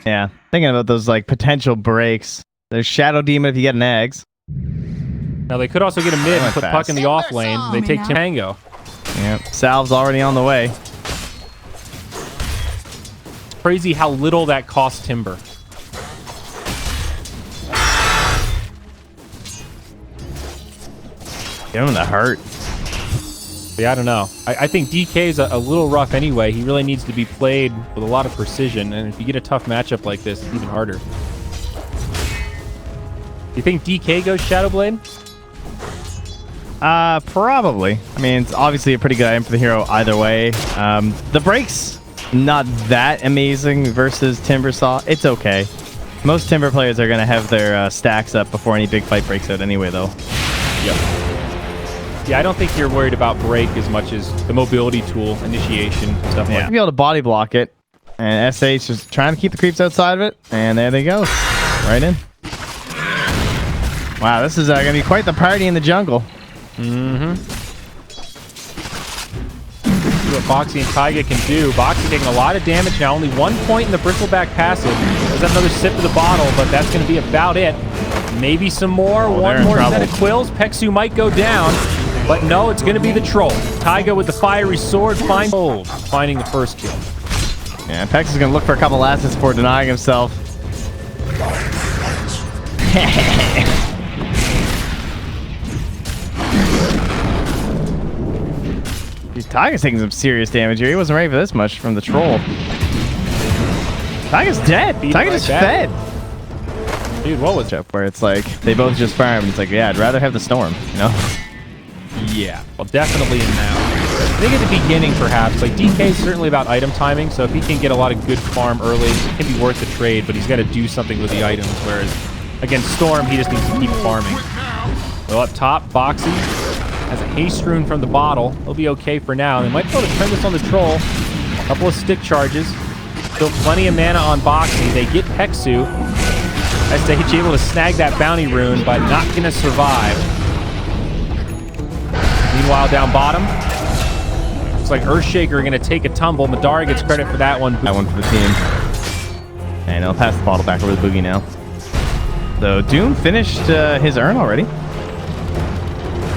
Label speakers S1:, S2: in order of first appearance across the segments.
S1: Yeah, thinking about those like potential breaks. There's Shadow Demon if you get an eggs.
S2: Now they could also get a mid and put Puck in the off lane. They take Tango.
S1: Yep, Salve's already on the way.
S2: It's crazy how little that costs Timber.
S1: Give him the hurt.
S2: Yeah, I don't know. I think DK is a little rough anyway. He really needs to be played with a lot of precision, and if you get a tough matchup like this, it's even harder. You think DK goes Shadowblade?
S1: Probably. I mean, it's obviously a pretty good item for the hero either way. The break's not that amazing versus Timbersaw. It's okay. Most Timber players are going to have their stacks up before any big fight breaks out anyway, though.
S2: Yep. Yeah, I don't think you're worried about break as much as the mobility tool, initiation, stuff like that.
S1: Be able to body block it, and SH is trying to keep the creeps outside of it, and there they go. Right in. Wow, this is going to be quite the party in the jungle.
S2: Mm-hmm. See what Boxy and Taiga can do. Boxy taking a lot of damage now. Only 1 point in the Bristleback passive. Does have another sip of the bottle, but that's going to be about it. Maybe some more. One more set of quills. Peksu might go down, but no, it's going to be the troll. Taiga with the fiery sword finding the first kill.
S1: Yeah, Peksu's going to look for a couple assets before denying himself. Taiga's taking some serious damage here. He wasn't ready for this much from the troll. Taiga's dead. Taiga just fed.
S2: Dude, what was
S1: it? Where it's like, they both just farmed. It's like, yeah, I'd rather have the storm, you know?
S2: Yeah, well, definitely in now. I think at the beginning, perhaps. Like, DK is certainly about item timing, so if he can get a lot of good farm early, it can be worth the trade, but he's got to do something with the items, whereas against Storm, he just needs to keep farming. So up top, Boxy has a haste rune from the bottle. He'll be okay for now. They might be able to turn this on the troll. A couple of stick charges. Still plenty of mana on Boxy. They get Peksu. SH able to snag that bounty rune, but not going to survive. Meanwhile, down bottom, looks like Earthshaker going to take a tumble. Madara gets credit for that one.
S1: That one for the team. And I'll pass the bottle back over to Boogie now. So Doom finished his urn already.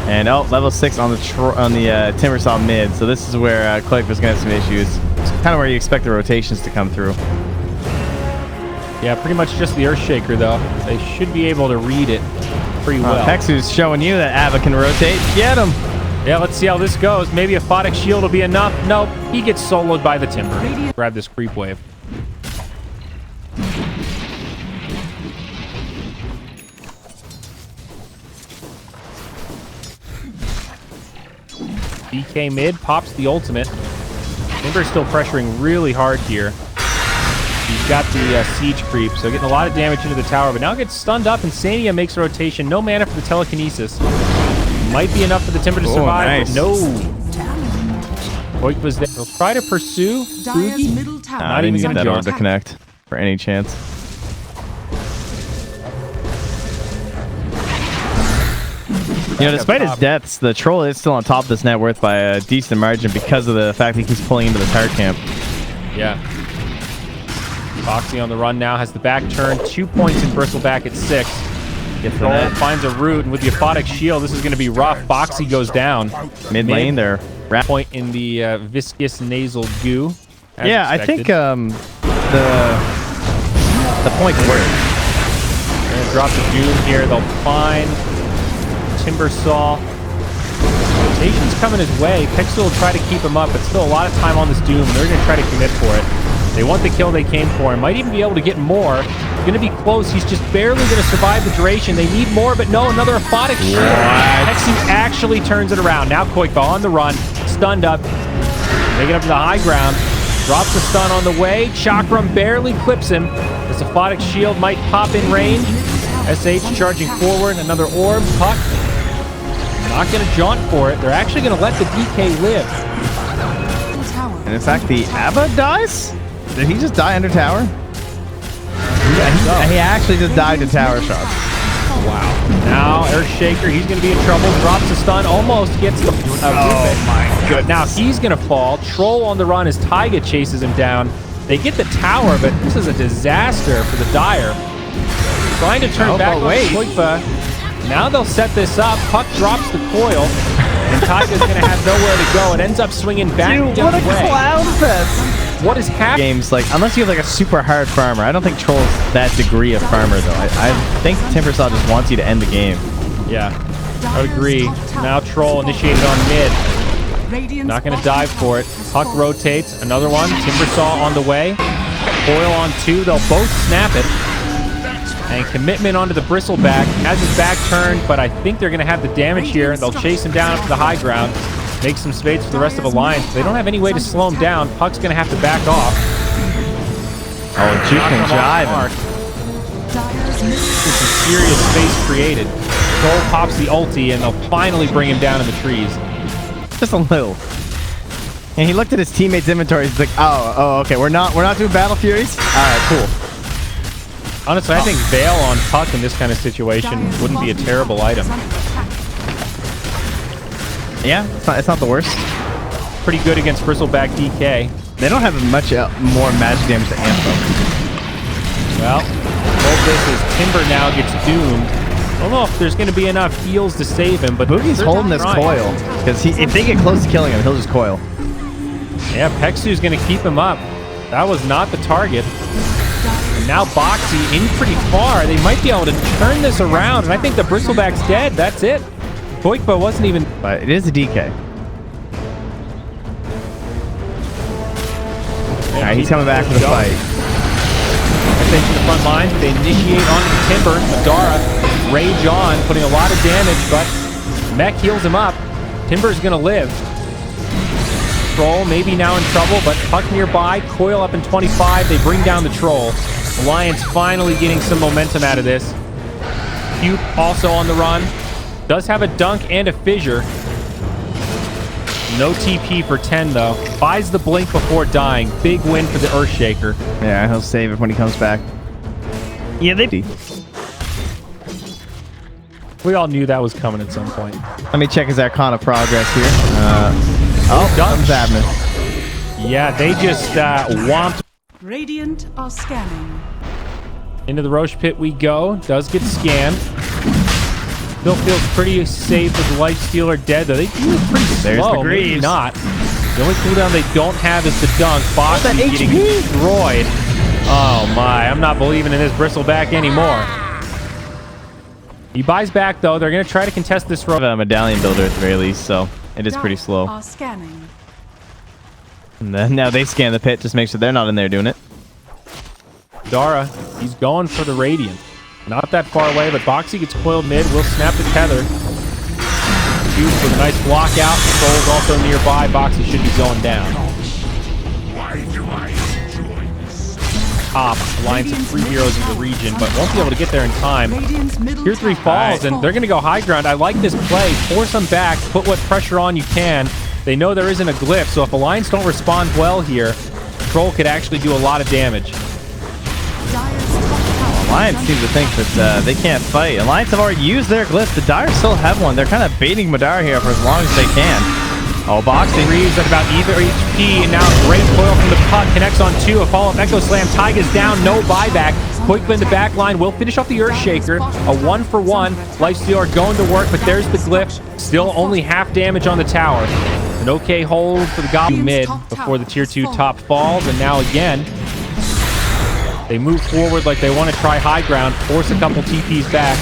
S1: And level 6 on the Timbersaw mid. So this is where Clayfa's going to have some issues. It's kind of where you expect the rotations to come through.
S2: Yeah, pretty much just the Earthshaker, though. They should be able to read it pretty well.
S1: Peksu's showing you that Ava can rotate. Get him!
S2: Yeah, let's see how this goes. Maybe a Photic Shield will be enough. Nope, he gets soloed by the Timber. Grab this creep wave. DK mid pops the ultimate. Timber's still pressuring really hard here. He's got the siege creep, so getting a lot of damage into the tower, but now gets stunned up, and Sania makes a rotation. No mana for the telekinesis. Might be enough for the Timber to survive, nice. But no. Voigt was there. They'll try to pursue Boogie.
S1: Not even going to get to connect for any chance. You know, despite his deaths, the troll is still on top of this net worth by a decent margin because of the fact that he keeps pulling into the tower camp.
S2: Yeah. Boxy on the run now, has the back turn. 2 points in Bristleback at 6. Troll finds a root, and with the Aphotic Shield, this is going to be rough. Boxy goes down.
S1: Mid lane there.
S2: Point in the viscous nasal goo.
S1: Yeah, expected. I think the point's worth.
S2: They're going to drop the Doom here. They'll find Timbersaw. Rotation's coming his way. Peksu will try to keep him up, but still a lot of time on this Doom, and they're going to try to commit for it. They want the kill they came for, and might even be able to get more. Going to be close. He's just barely going to survive the duration. They need more, but no, another Aphotic Shield. Peksu actually turns it around. Now Koikba on the run, stunned up, making it up to the high ground. Drops the stun on the way. Chakram barely clips him. This Aphotic Shield might pop in range. SH charging forward. Another orb. Puck. Not going to jaunt for it. They're actually going to let the DK live.
S1: And in fact, the Abba dies? Did he just die under tower? Yeah, he actually just died to tower shots.
S2: Wow. Now, Earthshaker, he's going to be in trouble. Drops the stun, almost gets the...
S1: oh, my goodness.
S2: Now, he's going to fall. Troll on the run as Taiga chases him down. They get the tower, but this is a disaster for the Dire. Trying to turn back on Koipa. Now they'll set this up. Puck drops the coil, and Taiga's going to have nowhere to go. It ends up swinging back the other way.
S1: What a clown fest!
S2: What is happening?
S1: Games, like, unless you have like a super hard farmer, I don't think Troll's that degree of farmer though. I think Timbersaw just wants you to end the game.
S2: Yeah, I would agree. Now Troll initiated on mid. Not going to dive for it. Puck rotates. Another one. Timbersaw on the way. Coil on 2. They'll both snap it. And commitment onto the Bristleback. Has his back turned, but I think they're going to have the damage here. They'll chase him down up to the high ground. Make some space for the rest of Alliance. They don't have any way to slow him down. Puck's going to have to back off.
S1: Oh, juke and jive.
S2: Some serious space created. Troll pops the ulti, and they'll finally bring him down in the trees.
S1: Just a little. And he looked at his teammates' inventories. He's like, oh, okay. We're not doing Battle Furies. All right, cool.
S2: Honestly, I think Veil on Puck in this kind of situation wouldn't be a terrible item.
S1: Yeah, it's not the worst.
S2: Pretty good against Bristleback DK.
S1: They don't have much more magic damage to amp though.
S2: Well, all this is Timber now gets doomed. I don't know if there's going to be enough heals to save him, but
S1: Boogie's holding this coil because if they get close to killing him, he'll just coil.
S2: Yeah, Peksu's going to keep him up. That was not the target. And now Boxy in pretty far. They might be able to turn this around, and I think the Bristleback's dead. That's it. Koikba wasn't even...
S1: But it is a DK. All right, he's coming back for the fight.
S2: Attention to the front line. They initiate onto the Timber. Madara, rage on, putting a lot of damage, but Mech heals him up. Timber's going to live. Troll maybe now in trouble, but Puck nearby. Coil up in 25. They bring down the Troll. Alliance finally getting some momentum out of this. Cube also on the run. Does have a dunk and a fissure. No TP for 10, though. Buys the blink before dying. Big win for the Earthshaker.
S1: Yeah, he'll save it when he comes back. Yeah, they do.
S2: We all knew that was coming at some point.
S1: Let me check his Arcana progress here.
S2: Dunk.
S1: Abness.
S2: Yeah, they just whomped.
S3: Radiant are scanning.
S2: Into the Roche Pit we go. Does get scanned. Still feels pretty safe with Lifestealer dead, though. They do it pretty slow.
S1: There's the
S2: Maybe
S1: Greaves.
S2: not. The only cooldown they don't have is the dunk. Boxy getting destroyed. Oh my, I'm not believing in this Bristleback anymore. He buys back, though. They're going to try to contest this road.
S1: A medallion builder at the very least, so it is pretty slow.
S3: Are scanning.
S1: And then now they scan the pit, just make sure they're not in there doing it.
S2: Dara, he's going for the Radiant. Not that far away, but Boxy gets coiled mid. Will snap the tether. Cube with a nice block out. Troll's also nearby. Boxy should be going down. Top. Alliance of 3 heroes in the region, but won't be able to get there in time. Tier 3 falls, and they're going to go high ground. I like this play. Force them back. Put what pressure on you can. They know there isn't a glyph, so if Alliance don't respond well here, Troll could actually do a lot of damage.
S1: Alliance seems to think that they can't fight. Alliance have already used their glyph. The Dire still have one. They're kind of baiting Madara here for as long as they can. Oh, Boxing.
S2: Reeves at about either HP, and now great coil from the Puck. Connects on 2. A follow-up Echo Slam. Taiga's down. No buyback. Koikba in the back line will finish off the Earthshaker. A 1-for-1. Lifestealer going to work, but there's the glyph. Still only half damage on the tower. An okay hold for the Goblin mid before the Tier 2 top falls, and now again, they move forward like they want to try high ground, force a couple TPs back,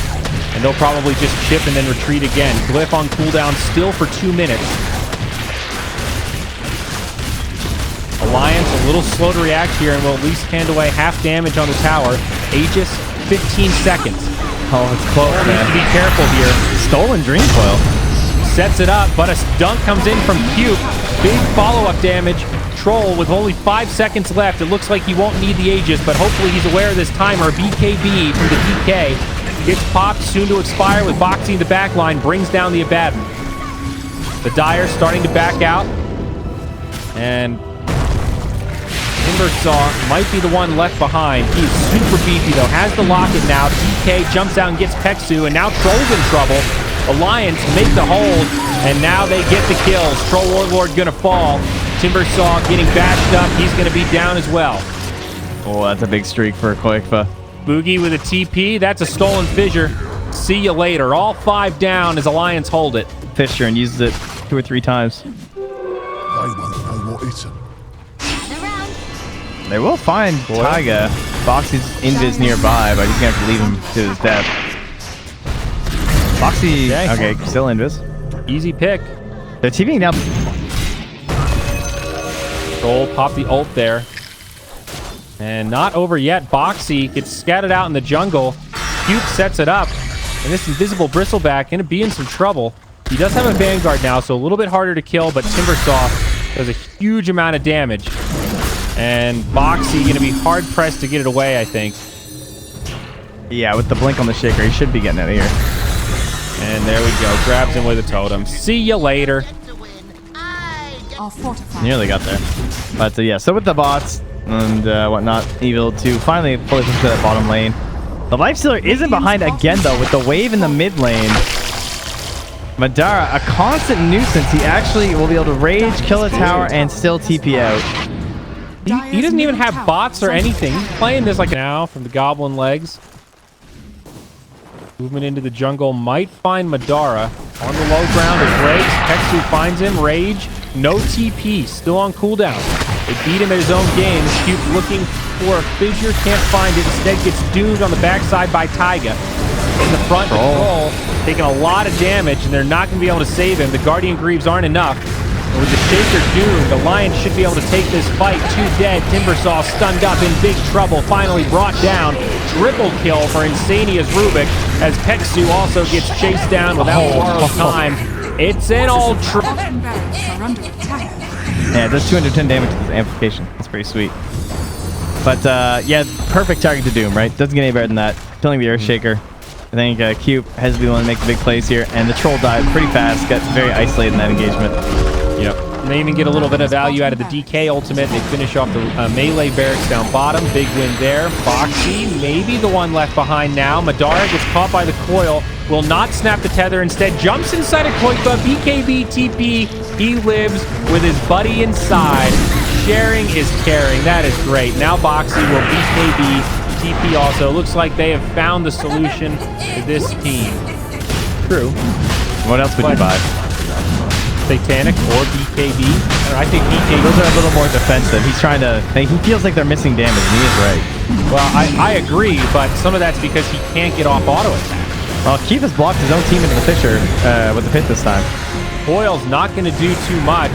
S2: and they'll probably just chip and then retreat again. Glyph on cooldown still for 2 minutes. Alliance a little slow to react here and will at least hand away half damage on the tower. Aegis, 15 seconds.
S1: Oh, it's close, man.
S2: Needs to be careful here.
S1: Stolen Dream Coil.
S2: Sets it up, but a dunk comes in from Cube. Big follow-up damage. Troll with only 5 seconds left. It looks like he won't need the Aegis, but hopefully he's aware of this timer. BKB from the DK. Gets popped, soon to expire with Boxy in the back line. Brings down the Abaddon. The Dire starting to back out. And Timbersaw might be the one left behind. He's super beefy, though. Has the locket now. DK jumps out and gets Peksu, and now Troll's in trouble. Alliance make the hold, and now they get the kills. Troll Warlord gonna fall. Timbersaw getting bashed up. He's gonna be down as well.
S1: Oh, that's a big streak for Koikfa.
S2: Boogie with a TP. That's a stolen fissure. See you later. All 5 down as Alliance hold it.
S1: Fisher and uses it 2 or 3 times.
S4: They won't know what hit 'em.
S1: They will find Taiga. Boxy's invis nearby, but he's gonna have to leave him to his death. Boxy, okay, still invis.
S2: Easy pick.
S1: They're TVing now.
S2: Troll pop the ult there. And not over yet. Boxy gets scattered out in the jungle. Cute sets it up. And this invisible Bristleback going to be in some trouble. He does have a Vanguard now, so a little bit harder to kill, but Timbersaw does a huge amount of damage. And Boxy going to be hard-pressed to get it away, I think.
S1: Yeah, with the blink on the shaker, he should be getting out of here.
S2: And there we go. Grabs him with a totem. See you later.
S3: Are fortified.
S1: Nearly got there. But yeah, so with the bots and whatnot, Evil to finally fully push to that bottom lane. The Lifestealer isn't behind again, though, with the wave in the mid lane. Madara, a constant nuisance. He actually will be able to rage, kill a tower, and still TP out.
S2: He doesn't even have bots or anything. He's playing this like now from the Goblin legs. Movement into the jungle might find Madara. On the low ground is Rage. Hexu finds him. Rage. No TP. Still on cooldown. They beat him at his own game. Cube looking for a fissure. Can't find it. Instead gets doomed on the backside by Taiga. In the front, the Troll taking a lot of damage, and they're not going to be able to save him. The Guardian Greaves aren't enough. And with the Shaker doomed, the Lion should be able to take this fight. 2 dead. Timbersaw stunned up, in big trouble. Finally brought down. Triple kill for Insania's Rubik, as Peksu also gets chased down without borrowed time. It's an ultra.
S1: Yeah, it does 210 damage to this amplification. That's pretty sweet. But yeah, perfect target to Doom, right? Doesn't get any better than that. Killing the Earthshaker. I think Cube has to be the one to make the big plays here, and the Troll died pretty fast. Got very isolated in that engagement.
S2: Yep. And they even get a little bit of value out of the DK ultimate. They finish off the melee barracks down bottom. Big win there. Boxy, maybe the one left behind now. Madara gets caught by the coil. Will not snap the tether. Instead, jumps inside a Koikba. BKB TP. He lives with his buddy inside. Sharing is caring. That is great. Now Boxy will BKB TP also. Looks like they have found the solution to this team. True.
S1: What else would you buy?
S2: Satanic or BKB.
S1: I think BKB. Those are a little more defensive. He's trying to. He feels like they're missing damage, and he is right.
S2: Well, I agree, but some of that's because he can't get off auto attack.
S1: Well, Keith has blocked his own team into the Fisher with the pit this time.
S2: Coil's not going to do too much.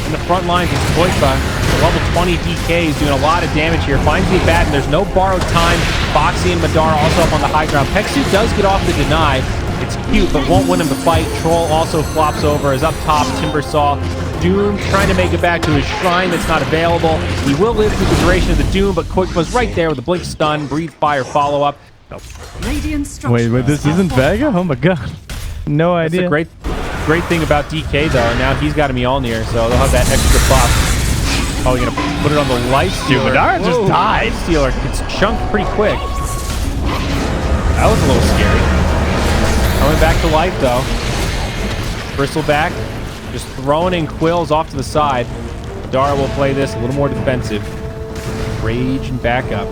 S2: In the front lines is Koikba. Level 20 DK is doing a lot of damage here. Finds the bat, and there's no borrowed time. Boxy and Madara also up on the high ground. Peksu does get off the deny. It's cute, but won't win him the fight. Troll also flops over. Is up top. Timbersaw. Doom trying to make it back to his shrine that's not available. He will live through the duration of the Doom, but Koikba's right there with a blink stun, breathe fire follow-up.
S1: Wait, this isn't Vega? Oh my god. No idea.
S2: That's a great thing about DK, though. Now he's got a Mjolnir, so they'll have that extra buff. Oh, you're going to put it on the Lifestealer.
S1: Dude, Madara just died.
S2: Lifestealer gets chunked pretty quick. That was a little scary. Coming back to life, though. Bristleback just throwing in quills off to the side. Madara will play this a little more defensive. Rage and back up.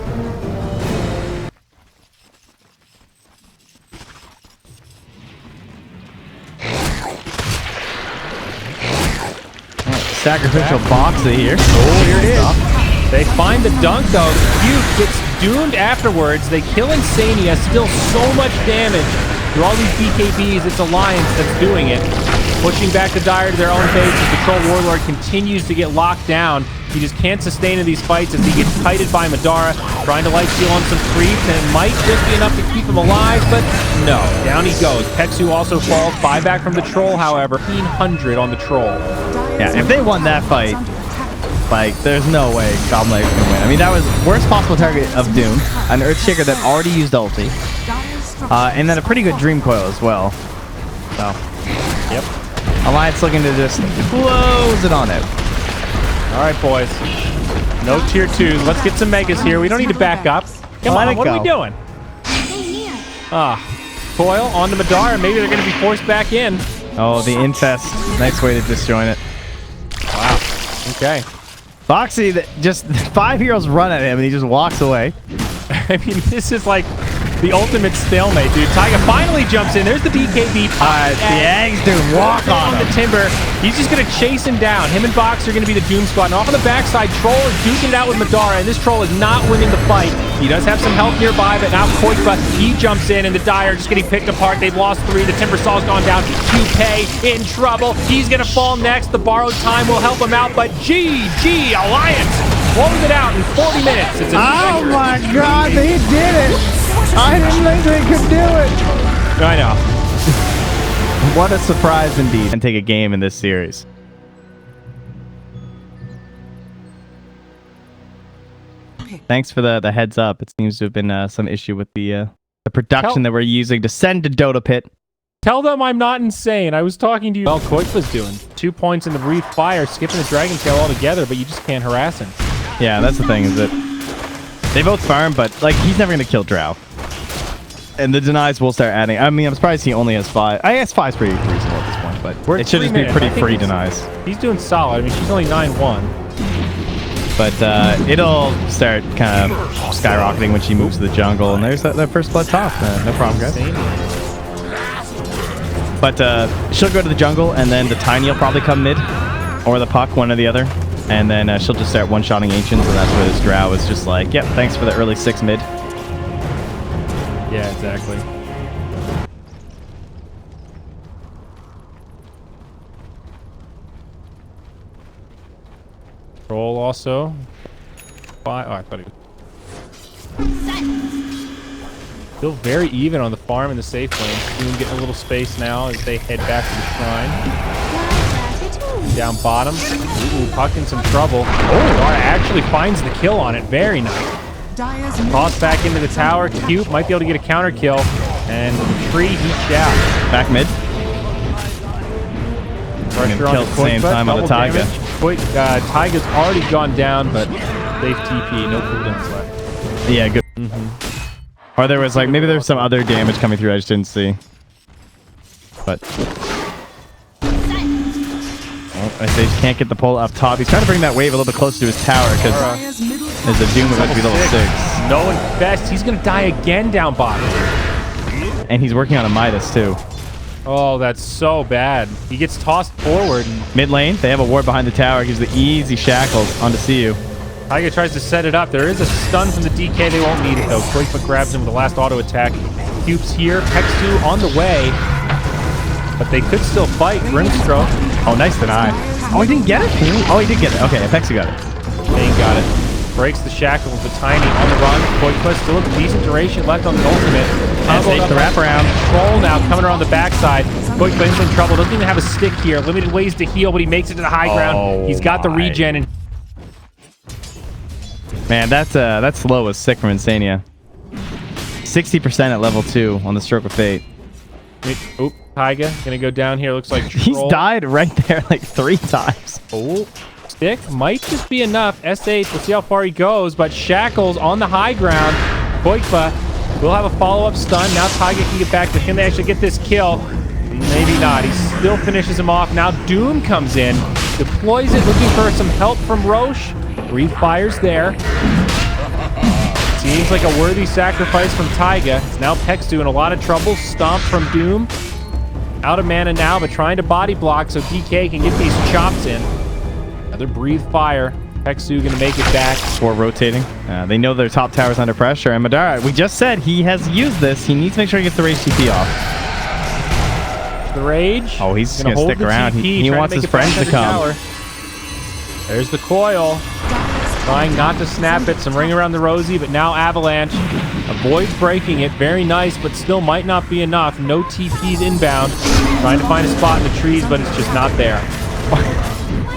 S1: Sacrificial Boxy here. Oh, here it is.
S2: They find the dunk, though. Cube gets doomed afterwards. They kill Insania. Still so much damage. Through all these BKBs, it's Alliance that's doing it. Pushing back the Dire to their own base as the Troll Warlord continues to get locked down. He just can't sustain in these fights as he gets kited by Madara. Trying to light steal on some creeps, and it might just be enough to keep him alive, but no. Down he goes. Peksu also falls. Buyback from the Troll, however. 1,500 on the Troll.
S1: Yeah, if they won that fight, like, there's no way Goblin can win. I mean, that was worst possible target of Doom, an Earthshaker that already used ulti, and then a pretty good Dream Coil as well. So,
S2: yep.
S1: Alliance looking to just close it on out.
S2: All right, boys. No tier 2s. Let's get some megas here. We don't need to back up. Come on, what are we doing? Coil onto Madara. Maybe they're going to be forced back in.
S1: Oh, the Infest. Nice way to disjoin it.
S2: Wow. Okay.
S1: Boxy, just 5 heroes run at him and he just walks away.
S2: I mean, this is like the ultimate stalemate, dude. Taiga finally jumps in. There's the DKB.
S1: The eggs, dude, walk on
S2: the timber. He's just going to chase him down. Him and Box are going to be the Doom Squad. And off on the backside, Troll is duking it out with Madara, and this Troll is not winning the fight. He does have some health nearby, but now Koifa, he jumps in, and the Dire are just getting picked apart. They've lost 3. The Timber Saw's gone down. QK in trouble. He's going to fall next. The borrowed time will help him out, but GG Alliance close it out in 40 minutes. It's
S1: oh my God, they did it! I didn't think they could do it.
S2: I know.
S1: What a surprise indeed. And take a game in this series. Thanks for the heads up. It seems to have been some issue with the production that we're using to send to Dota Pit.
S2: Tell them I'm not insane. I was talking to you. Well, Koifa's doing 2 points in the Breathe Fire, skipping the Dragon Tail altogether, but you just can't harass him.
S1: Yeah, that's the thing, is that they both farm, but like he's never going to kill Drow. And the denies will start adding. I mean, I'm surprised he only has 5. I guess 5's pretty reasonable at this point, but it should just be pretty free denies.
S2: He's doing solid. I mean, she's only 9-1.
S1: But it'll start kind of skyrocketing when she moves to the jungle, and there's that first blood top. No problem, guys. But she'll go to the jungle, and then the Tiny will probably come mid, or the Puck, one or the other. And then she'll just start one-shotting Ancients, and that's where this Drow is just like, yep, thanks for the early 6 mid.
S2: Yeah, exactly. Troll also. Oh, I thought he was... Still very even on the farm in the safe lane. Doom getting a little space now as they head back to the shrine. Down bottom. Ooh, Puck in some trouble. Oh, Dara actually finds the kill on it. Very nice. Toss back into the tower. Cute might be able to get a counter kill. And the tree heats out.
S1: Back mid.
S2: Pressure on the
S1: same time on the Taiga.
S2: Taiga's already gone down, but safe TP. No cooldowns left.
S1: Yeah, good. Or there was like, maybe there's some other damage coming through I just didn't see. But... Oh, I say he can't get the pull up top. He's trying to bring that wave a little bit closer to his tower because there's a Doom about to be level 6.
S2: No one best. He's going to die again down bottom.
S1: And he's working on a Midas too.
S2: Oh, that's so bad. He gets tossed forward. And
S1: mid lane, they have a ward behind the tower. Gives the easy shackles onto CU.
S2: Taiga tries to set it up. There is a stun from the DK. They won't need it though. Koifa grabs him with the last auto attack. Cubes here. Pexu on the way. But they could still fight. Grimstroke.
S1: Oh, nice deny. Oh, he didn't get it? Oh, he did get it. Okay, Pexu got it.
S2: Bane got it. Breaks the shackle with the Tiny on the run. Koifa still a decent duration left on the ultimate.
S1: And takes the wraparound.
S2: Troll now coming around the backside. Koifa in trouble. Doesn't even have a stick here. Limited ways to heal, but he makes it to the high ground. He's got the regen. And
S1: man, that slow was sick from Insania. 60% at level 2 on the Stroke of Fate.
S2: Oop, Taiga gonna go down here. Looks like Troll.
S1: He's died right there like 3 times.
S2: Oh, stick might just be enough. S8, we'll see how far he goes, but Shackles on the high ground. Koifa will have a follow-up stun. Now Taiga can get back to him. They actually get this kill. Maybe not. He still finishes him off. Now Doom comes in, deploys it, looking for some help from Roche. Refires there. Seems like a worthy sacrifice from Taiga. It's now Pexu in a lot of trouble. Stomp from Doom. Out of mana now, but trying to body block so DK can get these chops in. Another Breathe Fire. Pexu gonna make it back.
S1: Sword rotating. They know their top tower's under pressure. And Madara, we just said he has used this. He needs to make sure he gets the Rage TP off.
S2: The Rage.
S1: Oh, he's just gonna stick around. He wants his friends to come.
S2: There's the coil. Trying not to snap it. Some ring around the Rosie, but now Avalanche avoids breaking it. Very nice, but still might not be enough. No TPs inbound. Trying to find a spot in the trees, but it's just not there.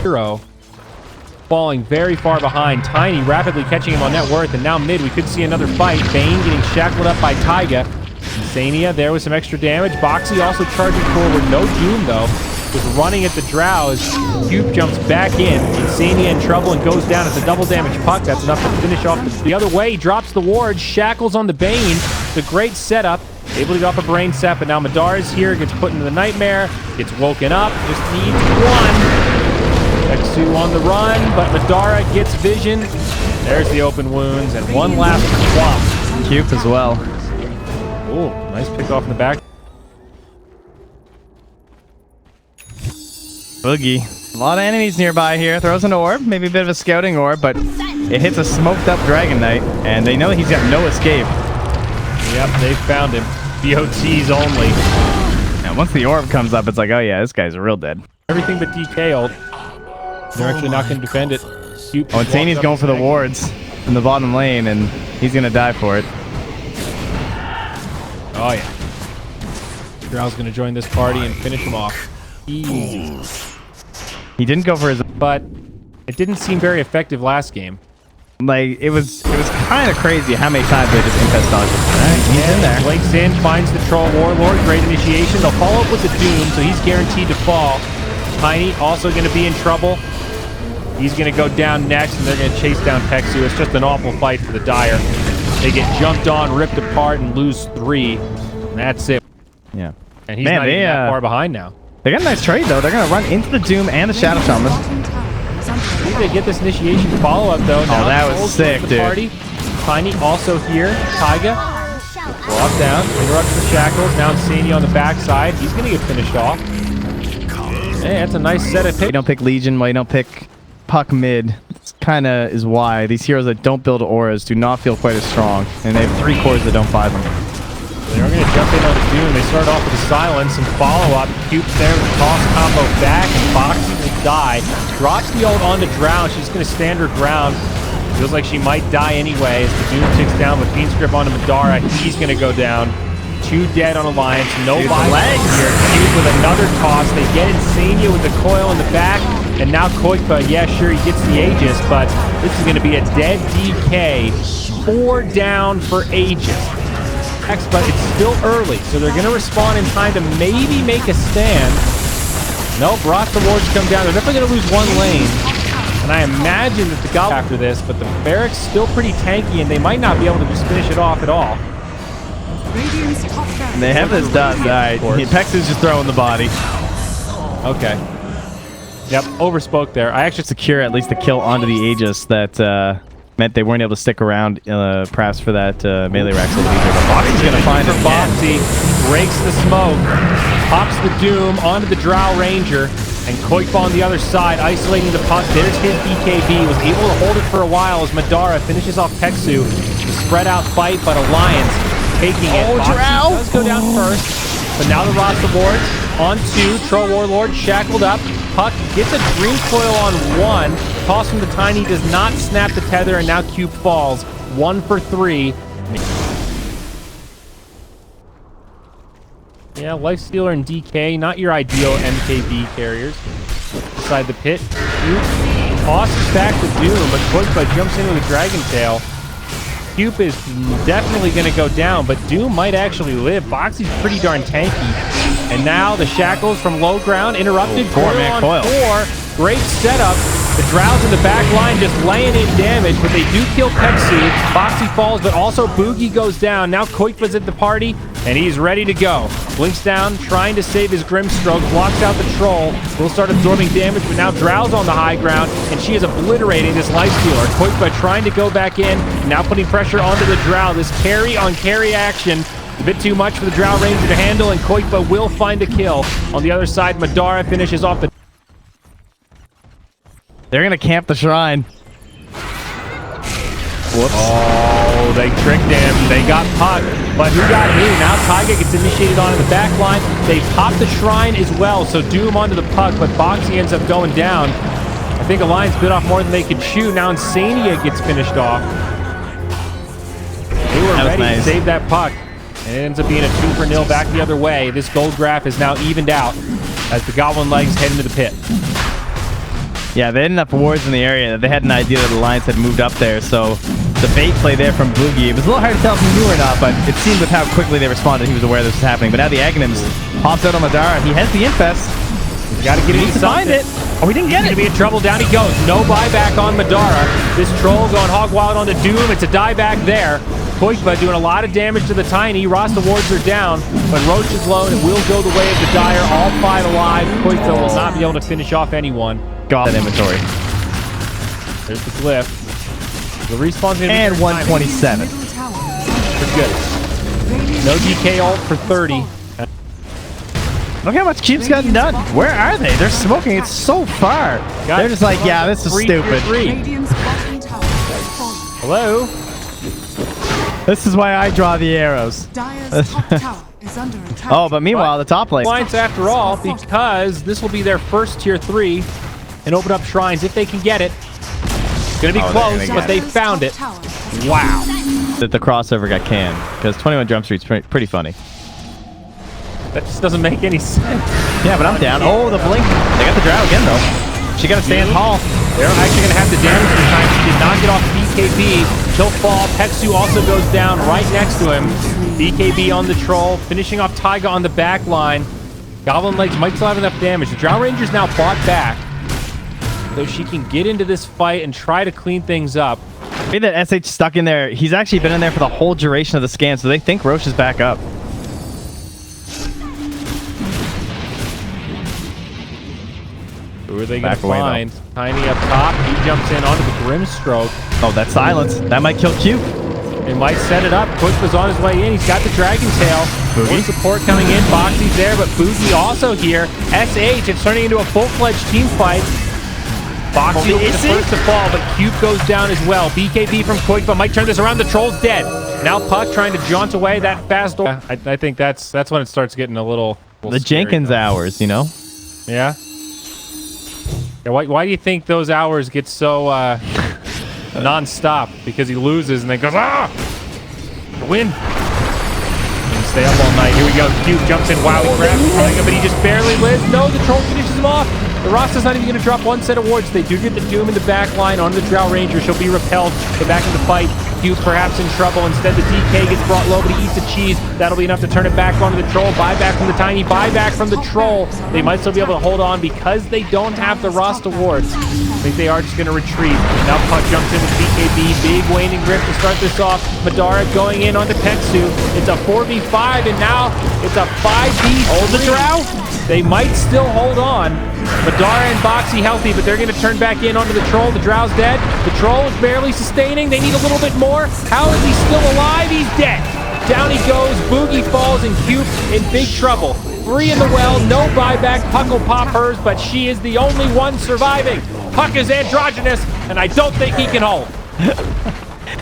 S2: Hero falling very far behind. Tiny rapidly catching him on net worth, and now mid we could see another fight. Bane getting shackled up by Taiga. Insania there with some extra damage. Boxy also charging forward. No Doom though. Was running at the Drow as Cube jumps back in. Insania in trouble and goes down. It's a double damage Puck. That's enough to finish off the other way. He drops the ward. Shackles on the Bane. It's a great setup. Able to get off a brain set, but now Madara's here. Gets put into the Nightmare. Gets woken up. Just needs one. Pexu on the run, but Madara gets vision. There's the open wounds, and one last swap.
S1: Cube as well.
S2: Ooh, nice pick off in the back.
S1: Boogie. A lot of enemies nearby here. Throws an orb, maybe a bit of a scouting orb, but it hits a smoked up Dragon Knight, and they know he's got no escape.
S2: Yep, they found him. BOTs only.
S1: And once the orb comes up, it's like, oh yeah, this guy's real dead.
S2: Everything but DK ult. They're actually not going to defend it.
S1: Oh, and Sani's going for the wards in the bottom lane, and he's going to die for it.
S2: Oh yeah. Drow's going to join this party and finish him off. Easy.
S1: He didn't go for his...
S2: But it didn't seem very effective last game.
S1: Like, it was kind of crazy how many times they just infest dodged. Alright, he's in there.
S2: Blake's in, finds the Troll Warlord. Great initiation. They'll follow up with the Doom, so he's guaranteed to fall. Tiny also going to be in trouble. He's going to go down next, and they're going to chase down Pexu. It's just an awful fight for the Dire. They get jumped on, ripped apart, and lose 3. And that's it.
S1: Yeah.
S2: And he's not even that far behind now.
S1: They got a nice trade, though. They're going to run into the Doom and the Shadow Shaman.
S2: Need to get this initiation follow-up, though. Now
S1: that was sick, dude.
S2: Party. Tiny also here. Taiga. Drop down. Interrupts the shackles. Now Insania on the backside. He's going to get finished off. Hey, that's a nice set of picks.
S1: You don't pick Legion, why you don't pick Puck mid. It's kind of is why these heroes that don't build auras do not feel quite as strong. And they have 3 cores that don't buy them.
S2: They're going to jump in on the Doom. They start off with a silence and follow-up. Cube's there with the toss combo back, and Foxy will die. Drops the ult onto Drown. She's going to stand her ground. Feels like she might die anyway as the Doom ticks down with Fiend's Grip onto Madara. He's going to go down. 2 dead on Alliance. No legs here. Cube with another toss. They get Insania with the coil in the back. And now Koikpa, yeah, sure, he gets the Aegis, but this is going to be a dead DK. 4 down for Aegis. But it's still early, so they're going to respond in time to maybe make a stand. Nope, Roth the wards come down. They're definitely going to lose 1 lane. And I imagine that the Goblin after this, but the Barracks still pretty tanky, and they might not be able to just finish it off at all.
S1: And they have this done. Alright, Pex is just throwing the body.
S2: Okay. Yep, overspoke there. I actually
S1: secure at least the kill onto the Aegis that meant they weren't able to stick around perhaps for that melee rack. So Foxy's going to find it.
S2: Foxy breaks the smoke, pops the Doom onto the Drow Ranger, and Koikpa on the other side, isolating the puck. There's his BKB, was able to hold it for a while as Madara finishes off Pexu. The spread out fight, but Alliance taking it. Foxy does go down first, but now the Rasta wards on 2. Troll Warlord shackled up. Puck gets a Dream Coil on 1. Toss from the Tiny does not snap the tether, and now Cube falls. 1 for 3. Yeah, Lifestealer and DK, not your ideal MKB carriers. Inside the pit, Cube tosses back the Doom, but Koikpa jumps into the Dragon Tail. Cube is definitely going to go down, but Doom might actually live. Boxy's pretty darn tanky. And now the shackles from low ground interrupted.
S1: Four-man coil.
S2: 4. Great setup. The Drows in the back line just laying in damage, but they do kill Pexu. Boxy falls, but also Boogie goes down. Now Koikpa's at the party, and he's ready to go. Blinks down, trying to save his Grimstroke, blocks out the Troll. Will start absorbing damage, but now Drow's on the high ground, and she is obliterating this Lifestealer. Koikpa trying to go back in, now putting pressure onto the Drow. This carry on carry action. A bit too much for the Drow Ranger to handle, and Koikpa will find a kill. On the other side, Madara finishes off the...
S1: They're going to camp the shrine. Whoops.
S2: Oh, they tricked him. They got Puck. But who got who? Now Taiga gets initiated on in the back line. They pop the shrine as well, so Doom onto the Puck, but Boxy ends up going down. I think Alliance bit off more than they could chew. Now Insania gets finished off. They were ready to save that Puck. And it ends up being a 2-for-0 back the other way. This gold graph is now evened out as the Goblin legs head into the pit.
S1: Yeah, they had enough wards in the area that they had an idea that the Alliance had moved up there, so the bait play there from Boogie, it was a little hard to tell if he knew or not, but it seemed with how quickly they responded, he was aware this was happening. But now the Aghanims pops out on Madara. He has the infest.
S2: He's got to get into
S1: find it. Oh, he didn't get it.
S2: He's going to be in trouble. Down he goes. No buyback on Madara. This Troll going hog wild on the Doom. It's a dieback there. Koikba doing a lot of damage to the Tiny. Rasta wards are down, but Roach is low, and it will go the way of the Dire. All 5 alive. Koikba will not be able to finish off anyone.
S1: Got that inventory.
S2: There's the glyph. The respawn's gonna be
S1: And 127.
S2: Pretty good. No DK ult for 30.
S1: Look how much Cube's gotten done. Where are they? They're smoking it so far. They're just like, yeah, this is stupid.
S2: Hello?
S1: This is why I draw the arrows. Oh, but meanwhile, the top lane.
S2: Points after all, because this will be their first tier 3 and open up shrines if they can get it. It's gonna be close, but they found it. Wow.
S1: That the crossover got canned because 21 Jump Street's pretty funny.
S2: That just doesn't make any sense.
S1: Yeah, but I'm down. Oh, the blink. They got the drow again, though. She got to stand tall.
S2: They're actually going to have the damage this time. She did not get off BKB. She'll fall. Peksu also goes down right next to him. BKB on the troll, finishing off Taiga on the back line. Goblin legs might still have enough damage. The Drow Ranger's now bought back, so she can get into this fight and try to clean things up.
S1: Maybe that SH stuck in there. He's actually been in there for the whole duration of the scan, so they think Roche is back up.
S2: Who are they going to find? Tiny up top. He jumps in onto the Grimstroke.
S1: Oh, that's silence. That might kill Q.
S2: They might set it up. Quick was on his way in. He's got the Dragon Tail. More support coming in. Boxy's there, but Boogie also here. SH, it's turning into a full-fledged team fight. Boxy will be the first to fall, but Cube goes down as well. BKB from Quick, but might turn this around. The Troll's dead. Now Puck trying to jaunt away that fast door. I think that's when it starts getting a little
S1: the
S2: scary,
S1: Jenkins
S2: though.
S1: hours, you know?
S2: Yeah. Yeah, why do you think those hours get so non-stop? Because he loses and then goes, ah! Win! And stay up all night. Here we go. Cube jumps in. Wow, he grabs him, but he just barely lives. No, the Troll finishes him off. The Rasta's not even going to drop one set of wards. They do get the Doom in the back line on the Drow Ranger. She'll be repelled. Get back in the fight. Cube perhaps in trouble. Instead, the DK gets brought low, but he eats the cheese. That'll be enough to turn it back onto the Troll. Buyback from the Tiny. Buyback from the Troll. They might still be able to hold on because they don't have the Rasta wards. I think they are just going to retreat. Now Puck jumps in with BKB. Big waning grip to start this off. Madara going in onto Peksu. It's a 4v5, and now it's a 5v3.
S1: Oh, the Drow?
S2: They might still hold on. Madara and Boxy healthy, but they're going to turn back in onto the Troll. The Drow's dead. The Troll is barely sustaining. They need a little bit more. How is he still alive? He's dead. Down he goes. Boogie falls, and Cube in big trouble. 3 in the well. No buyback. Puck will pop hers, but she is the only one surviving. Puck is androgynous, and I don't think he can hold.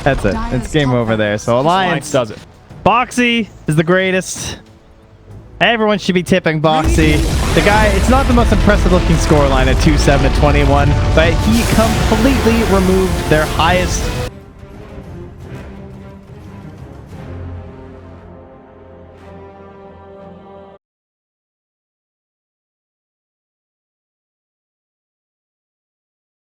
S1: That's it. It's game over there. So Alliance
S2: does it.
S1: Boxy is the greatest. Everyone should be tipping Boxy. The guy, it's not the most impressive looking scoreline at 2-7 at 21, but he completely removed their highest